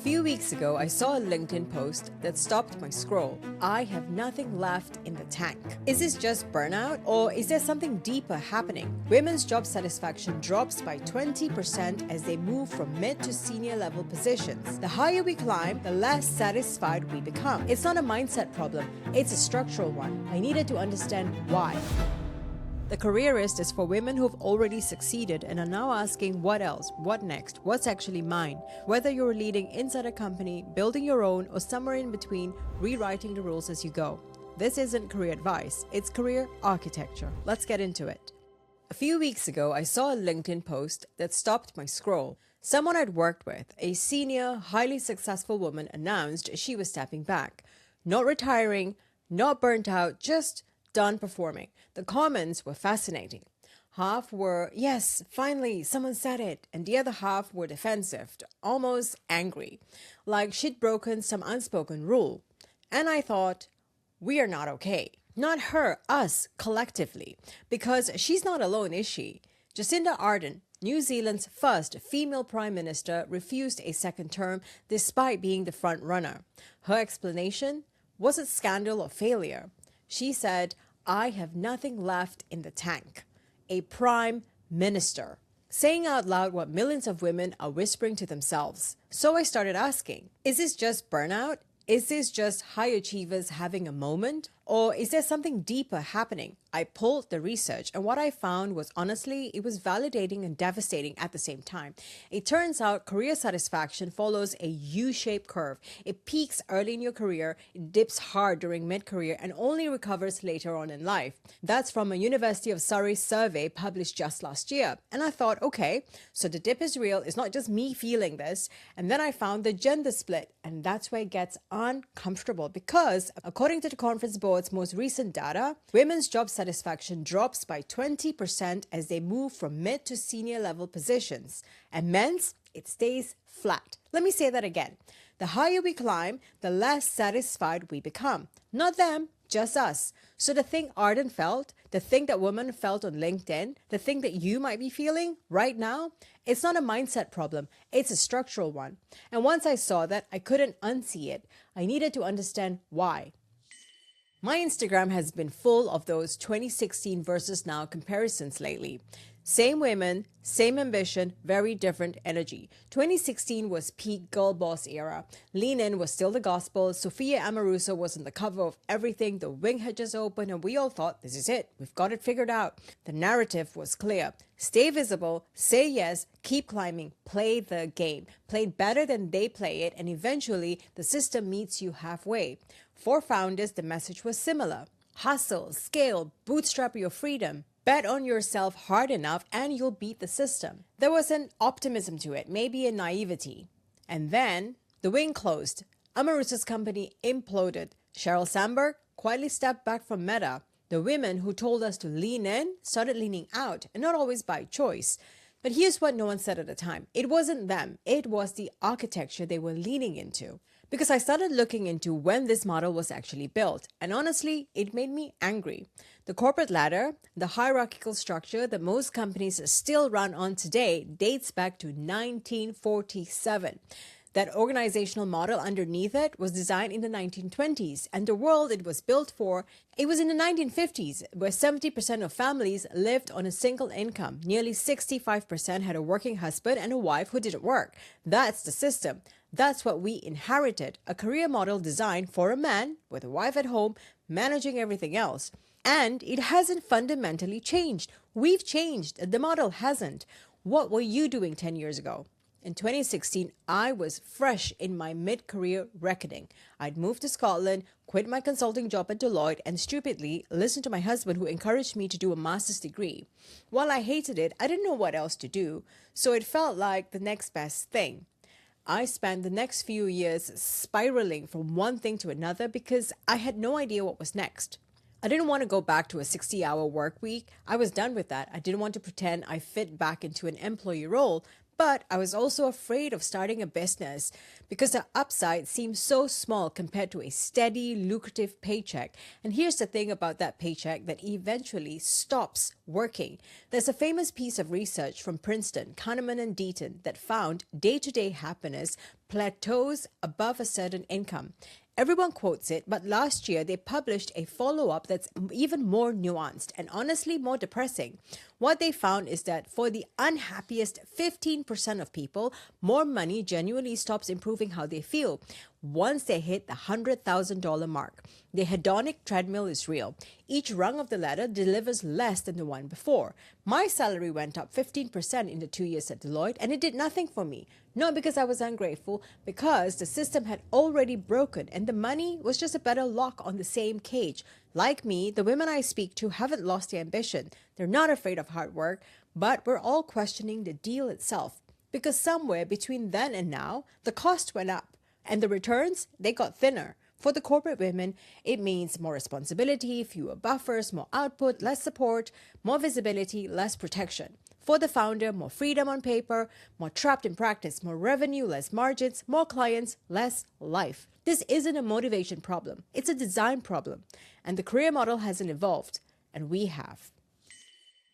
few weeks ago, I saw a LinkedIn post that stopped my scroll. I have nothing left in the tank. Is this just burnout, or is there something deeper happening? Women's job satisfaction drops by 20% as they move from mid to senior level positions. The higher we climb, the less satisfied we become. It's not a mindset problem, it's a structural one. I needed to understand why. The Careerist is for women who've already succeeded and are now asking what else, what next, what's actually mine. Whether you're leading inside a company, building your own, or somewhere in between, rewriting the rules as you go. This isn't career advice, it's career architecture. Let's get into it. A few weeks ago, I saw a LinkedIn post that stopped my scroll. Someone I'd worked with, a senior, highly successful woman, announced she was stepping back. Not retiring, not burnt out, just done performing. The comments were fascinating. Half were, yes, finally, someone said it, and the other half were defensive, almost angry, like she'd broken some unspoken rule. And I thought, we are not okay. Not her, us, collectively, because she's not alone, is she? Jacinda Ardern, New Zealand's first female prime minister, refused a second term despite being the front runner. Her explanation? Was it scandal or failure? She said, I have nothing left in the tank. A prime minister. Saying out loud what millions of women are whispering to themselves. So I started asking, is this just burnout? Is this just high achievers having a moment? Or is there something deeper happening? I pulled the research, and what I found was, honestly, it was validating and devastating at the same time. It turns out career satisfaction follows a U-shaped curve. It peaks early in your career, it dips hard during mid-career, and only recovers later on in life. That's from a University of Surrey survey published just last year. And I thought, okay, so the dip is real. It's not just me feeling this. And then I found the gender split, and that's where it gets uncomfortable because, according to the Conference Board's most recent data, women's job satisfaction drops by 20% as they move from mid to senior level positions. And men's, it stays flat. Let me say that again. The higher we climb, the less satisfied we become. Not them, just us. So the thing Ardern felt, the thing that women felt on LinkedIn, the thing that you might be feeling right now, it's not a mindset problem, it's a structural one. And once I saw that, I couldn't unsee it. I needed to understand why. My Instagram has been full of those 2016 versus now comparisons lately. Same women, same ambition, very different energy. 2016 was peak Girlboss era. Lean In was still the gospel. Sophia Amoruso was on the cover of everything. The wing had just opened and we all thought, this is it. We've got it figured out. The narrative was clear. Stay visible, say yes, keep climbing, play the game. Play it better than they play it, and eventually the system meets you halfway. For founders, the message was similar. Hustle, scale, bootstrap your freedom. Bet on yourself hard enough and you'll beat the system. There was an optimism to it, maybe a naivety. And then the wing closed. Amoruso's company imploded. Sheryl Sandberg quietly stepped back from Meta. The women who told us to lean in started leaning out, and not always by choice. But here's what no one said at the time. It wasn't them. It was the architecture they were leaning into. Because I started looking into when this model was actually built. And honestly, it made me angry. The corporate ladder, the hierarchical structure that most companies still run on today, dates back to 1947. That organizational model underneath it was designed in the 1920s, and the world it was built for, it was in the 1950s, where 70% of families lived on a single income. Nearly 65% had a working husband and a wife who didn't work. That's the system. That's what we inherited, a career model designed for a man with a wife at home, managing everything else. And it hasn't fundamentally changed. We've changed. The model hasn't. What were you doing 10 years ago? In 2016, I was fresh in my mid-career reckoning. I'd moved to Scotland, quit my consulting job at Deloitte, and stupidly listened to my husband who encouraged me to do a master's degree. While I hated it, I didn't know what else to do, so it felt like the next best thing. I spent the next few years spiraling from one thing to another because I had no idea what was next. I didn't want to go back to a 60-hour work week. I was done with that. I didn't want to pretend I fit back into an employee role. But I was also afraid of starting a business because the upside seems so small compared to a steady, lucrative paycheck. And here's the thing about that paycheck that eventually stops working. There's a famous piece of research from Princeton, Kahneman and Deaton that found day-to-day happiness plateaus above a certain income. Everyone quotes it, but last year they published a follow-up that's even more nuanced and honestly more depressing. What they found is that for the unhappiest 15% of people, more money genuinely stops improving how they feel once they hit the $100,000 mark. The hedonic treadmill is real. Each rung of the ladder delivers less than the one before. My salary went up 15% in the 2 years at Deloitte, and it did nothing for me. Not because I was ungrateful, because the system had already broken and the money was just a better lock on the same cage. Like me, the women I speak to haven't lost their ambition. They're not afraid of hard work, but we're all questioning the deal itself. Because somewhere between then and now, the cost went up and the returns, they got thinner. For the corporate women, it means more responsibility, fewer buffers, more output, less support, more visibility, less protection. For the founder, more freedom on paper, more trapped in practice, more revenue, less margins, more clients, less life. This isn't a motivation problem. It's a design problem. And the career model hasn't evolved, and we have.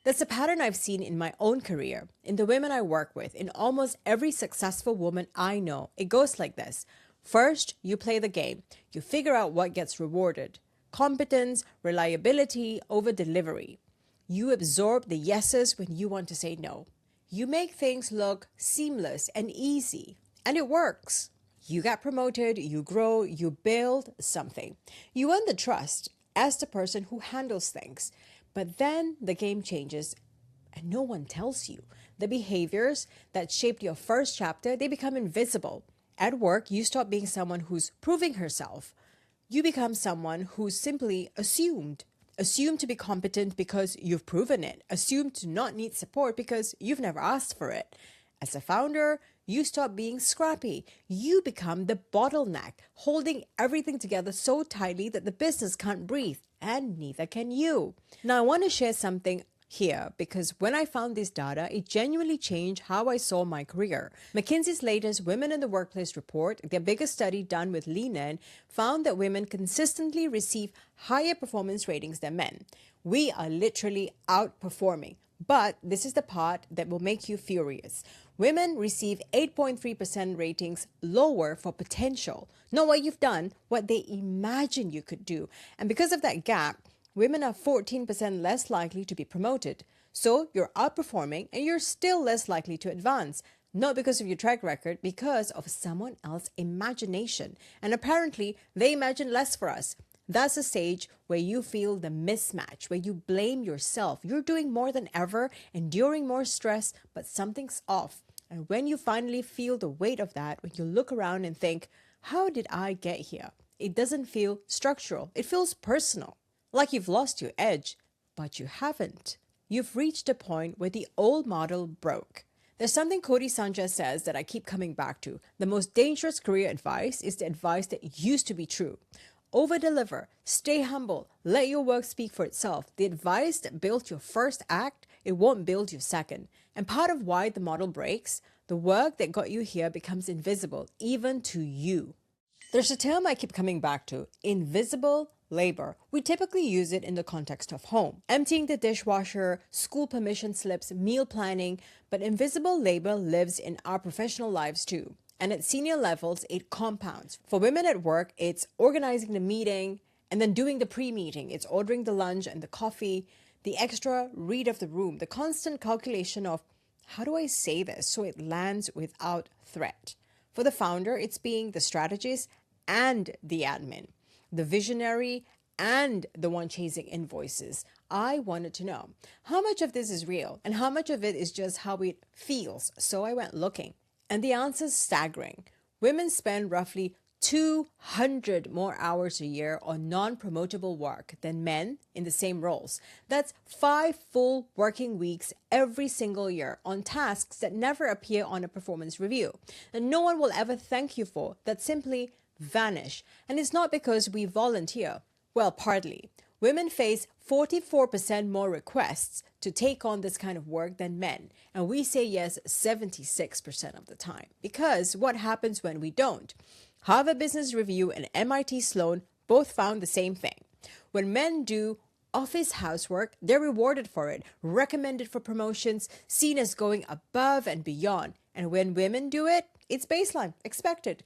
That's a pattern I've seen in my own career, in the women I work with, in almost every successful woman I know. It goes like this. First, you play the game. You figure out what gets rewarded. Competence, reliability over delivery. You absorb the yeses when you want to say no. You make things look seamless and easy, and it works. You get promoted, you grow, you build something. You earn the trust as the person who handles things. But then the game changes and no one tells you. The behaviors that shaped your first chapter, they become invisible. At work, you stop being someone who's proving herself. You become someone who's simply assumed. Assumed to be competent because you've proven it. Assumed to not need support because you've never asked for it. As a founder, you stop being scrappy. You become the bottleneck, holding everything together so tightly that the business can't breathe, and neither can you. Now, I want to share something here because when I found this data, it genuinely changed how I saw my career. McKinsey's latest Women in the Workplace report, their biggest study done with lean-in, found that women consistently receive higher performance ratings than men. We are literally outperforming. But this is the part that will make you furious. Women receive 8.3% ratings lower for potential. Not what you've done, what they imagine you could do. And because of that gap, women are 14% less likely to be promoted. So you're outperforming and you're still less likely to advance. Not because of your track record, because of someone else's imagination. And apparently, they imagine less for us. That's a stage where you feel the mismatch, where you blame yourself. You're doing more than ever, enduring more stress, but something's off. And when you finally feel the weight of that, when you look around and think, how did I get here? It doesn't feel structural. It feels personal, like you've lost your edge, but you haven't. You've reached a point where the old model broke. There's something Cody Sanjay says that I keep coming back to. The most dangerous career advice is the advice that used to be true. Over-deliver, stay humble, let your work speak for itself. The advice that built your first act, it won't build your second. And part of why the model breaks, the work that got you here becomes invisible, even to you. There's a term I keep coming back to, invisible labor. We typically use it in the context of home, emptying the dishwasher, school permission slips, meal planning, but invisible labor lives in our professional lives too. And at senior levels, it compounds. For women at work, it's organizing the meeting and then doing the pre-meeting. It's ordering the lunch and the coffee, the extra read of the room, the constant calculation of how do I say this so it lands without threat. For the founder, it's being the strategist and the admin, the visionary and the one chasing invoices. I wanted to know how much of this is real and how much of it is just how it feels. So I went looking. And the answer is staggering. Women spend roughly 200 more hours a year on non-promotable work than men in the same roles. That's 5 full working weeks every single year on tasks that never appear on a performance review. And no one will ever thank you for, that simply vanish. And it's not because we volunteer. Well, partly. Women face 44% more requests to take on this kind of work than men, and we say yes 76% of the time. Because what happens when we don't? Harvard Business Review and MIT Sloan both found the same thing. When men do office housework, they're rewarded for it, recommended for promotions, seen as going above and beyond. And when women do it, it's baseline, expected.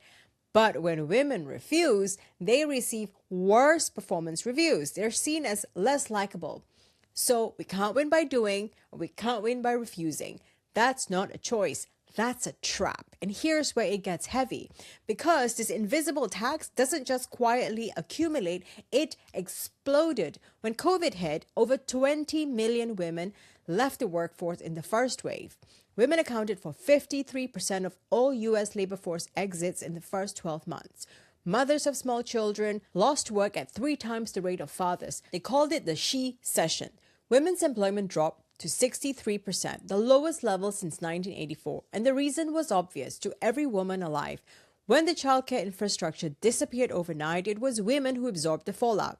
But when women refuse, they receive worse performance reviews. They're seen as less likable. So we can't win by doing, or we can't win by refusing. That's not a choice. That's a trap. And here's where it gets heavy. Because this invisible tax doesn't just quietly accumulate, it exploded. When COVID hit, over 20 million women left the workforce in the first wave. Women accounted for 53% of all U.S. labor force exits in the first 12 months. Mothers of small children lost work at 3 times the rate of fathers. They called it the she-cession. Women's employment dropped to 63%, the lowest level since 1984. And the reason was obvious to every woman alive. When the childcare infrastructure disappeared overnight, it was women who absorbed the fallout.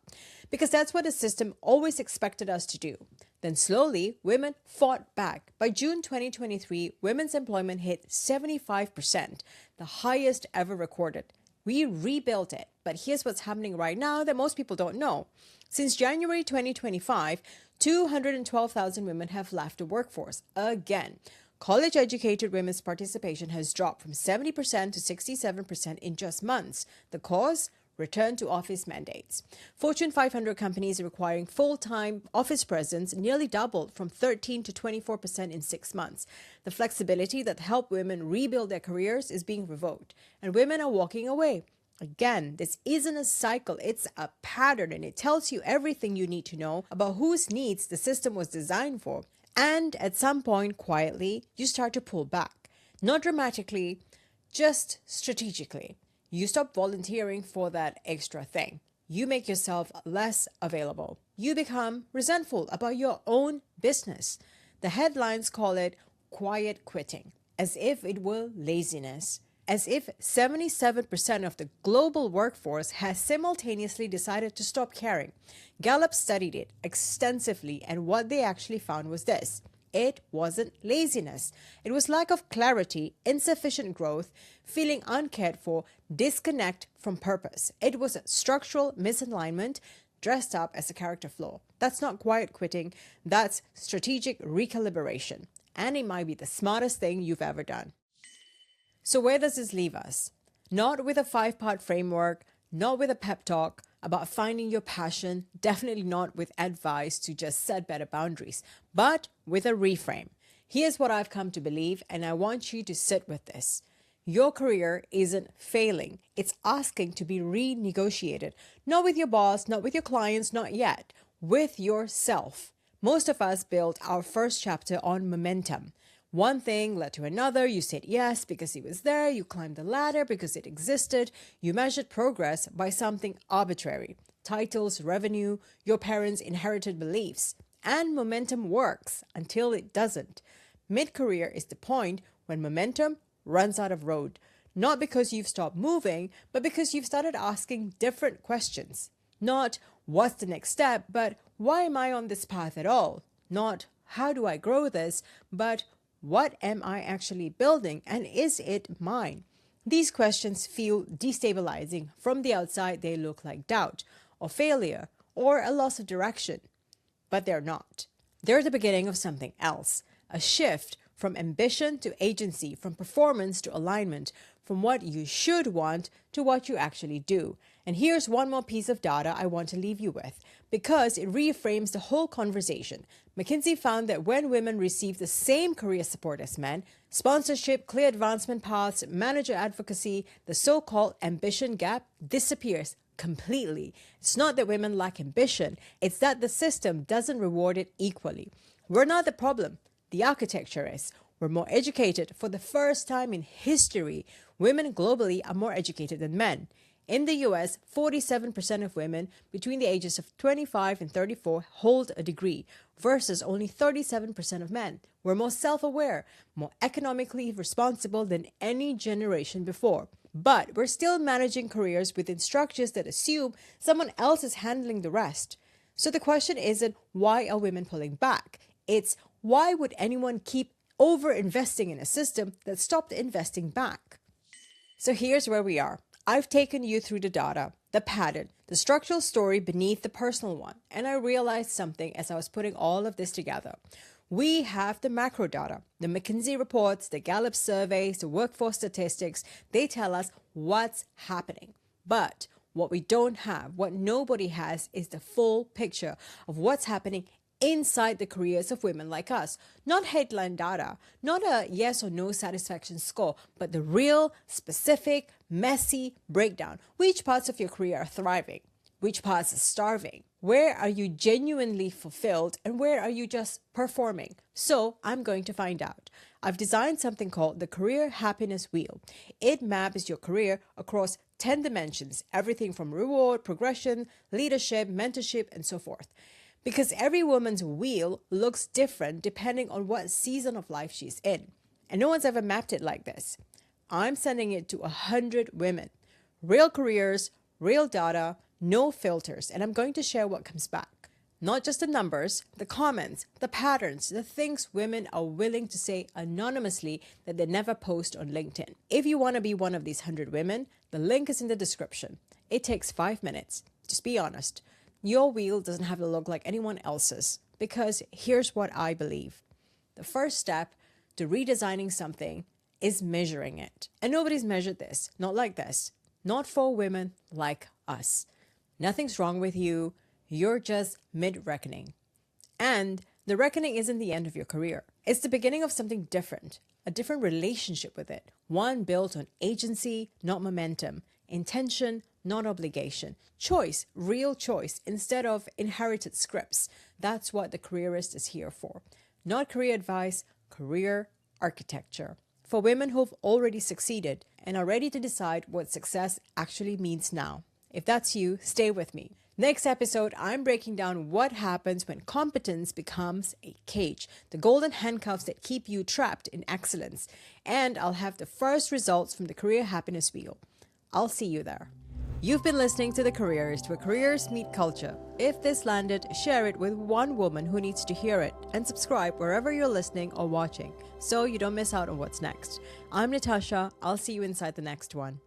Because that's what the system always expected us to do. Then slowly, women fought back. By June 2023, women's employment hit 75%, the highest ever recorded. We rebuilt it. But here's what's happening right now that most people don't know. Since January 2025, 212,000 women have left the workforce. Again, college-educated women's participation has dropped from 70% to 67% in just months. The cause? Return to office mandates. Fortune 500 companies requiring full-time office presence nearly doubled from 13 to 24% in 6 months. The flexibility that helped women rebuild their careers is being revoked, and women are walking away. Again, this isn't a cycle, it's a pattern, and it tells you everything you need to know about whose needs the system was designed for. And at some point, quietly, you start to pull back. Not dramatically, just strategically. You stop volunteering for that extra thing. You make yourself less available. You become resentful about your own business. The headlines call it quiet quitting, as if it were laziness. As if 77% of the global workforce has simultaneously decided to stop caring. Gallup studied it extensively, and what they actually found was this. It wasn't laziness. It was lack of clarity, insufficient growth, feeling uncared for, disconnect from purpose. It was a structural misalignment dressed up as a character flaw. That's not quiet quitting. That's strategic recalibration. And it might be the smartest thing you've ever done. So where does this leave us? Not with a 5-part framework, not with a pep talk about finding your passion, definitely not with advice to just set better boundaries, but with a reframe. Here's what I've come to believe, and I want you to sit with this. Your career isn't failing. It's asking to be renegotiated. Not with your boss, not with your clients, not yet. With yourself. Most of us built our first chapter on momentum. One thing led to another. You said yes because it was there. You climbed the ladder because it existed. You measured progress by something arbitrary. Titles, revenue, your parents' inherited beliefs. And momentum works until it doesn't. Mid-career is the point when momentum runs out of road. Not because you've stopped moving, but because you've started asking different questions. Not what's the next step, but why am I on this path at all? Not how do I grow this, but what am I actually building, and is it mine? These questions feel destabilizing. From the outside, they look like doubt or failure or a loss of direction. But they're not. They're the beginning of something else, a shift from ambition to agency, from performance to alignment, from what you should want to what you actually do. And here's one more piece of data I want to leave you with, because it reframes the whole conversation. McKinsey found that when women receive the same career support as men, sponsorship, clear advancement paths, manager advocacy, the so-called ambition gap disappears completely. It's not that women lack ambition, it's that the system doesn't reward it equally. We're not the problem. The architecture is. We're more educated. For the first time in history, women globally are more educated than men. In the US, 47% of women between the ages of 25 and 34 hold a degree versus only 37% of men. We're more self-aware, more economically responsible than any generation before. But we're still managing careers within structures that assume someone else is handling the rest. So the question isn't why are women pulling back? It's why would anyone keep over investing in a system that stopped investing back? So here's where we are. I've taken you through the data, the pattern, the structural story beneath the personal one, and I realized something as I was putting all of this together. We have the macro data, the McKinsey reports, the Gallup surveys, the workforce statistics. They tell us what's happening. But what we don't have, what nobody has, is the full picture of what's happening inside the careers of women like us. Not headline data, not a yes or no satisfaction score, but the real, specific, messy breakdown. Which parts of your career are thriving? Which parts are starving? Where are you genuinely fulfilled and where are you just performing? So I'm going to find out. I've designed something called the Career Happiness Wheel. It maps your career across 10 dimensions, everything from reward, progression, leadership, mentorship, and so forth. Because every woman's wheel looks different depending on what season of life she's in. And no one's ever mapped it like this. I'm sending it to 100 women. Real careers, real data, no filters, and I'm going to share what comes back. Not just the numbers, the comments, the patterns, the things women are willing to say anonymously that they never post on LinkedIn. If you want to be one of these 100 women, the link is in the description. It takes 5 minutes. Just be honest. Your wheel doesn't have to look like anyone else's, because here's what I believe. The first step to redesigning something is measuring it. And nobody's measured this, not like this. Not for women like us. Nothing's wrong with you. You're just mid-reckoning. And the reckoning isn't the end of your career. It's the beginning of something different, a different relationship with it. One built on agency, not momentum. Intention, not obligation. Choice, real choice, instead of inherited scripts. That's what the careerist is here for. Not career advice, career architecture. For women who've already succeeded and are ready to decide what success actually means now. If that's you, stay with me. Next episode, I'm breaking down what happens when competence becomes a cage, the golden handcuffs that keep you trapped in excellence. And I'll have the first results from the Career Happiness Wheel. I'll see you there. You've been listening to The Careerist, where careers meet culture. If this landed, share it with one woman who needs to hear it, and subscribe wherever you're listening or watching so you don't miss out on what's next. I'm Natasha. I'll see you inside the next one.